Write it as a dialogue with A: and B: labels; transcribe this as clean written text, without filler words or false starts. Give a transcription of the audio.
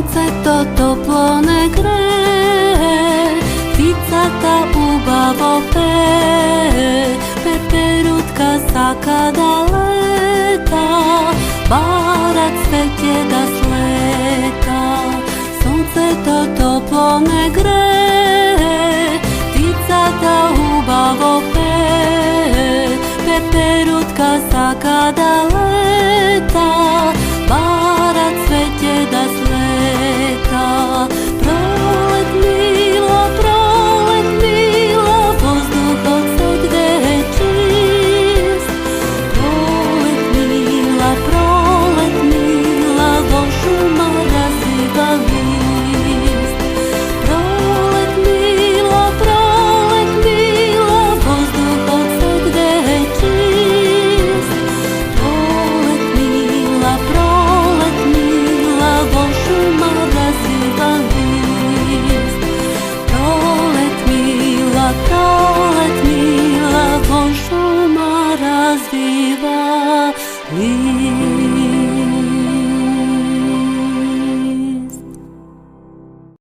A: Slunce to toplo ne gre, pticata ubavo pe, peperutka sa kada leta, barac svetje da sleta. Slunce to toplo ne gre, pticata ubavo pe, peperutka sa kada leta, barac svetje da sleta. Prolet mila, vozduh od svegde je čist. Prolet mila, vo šuma raziva list. Prolet mila, vozduh od svegde je čist. Prolet mila, vo šuma raziva list. Prolet mila, vo šuma raziva list.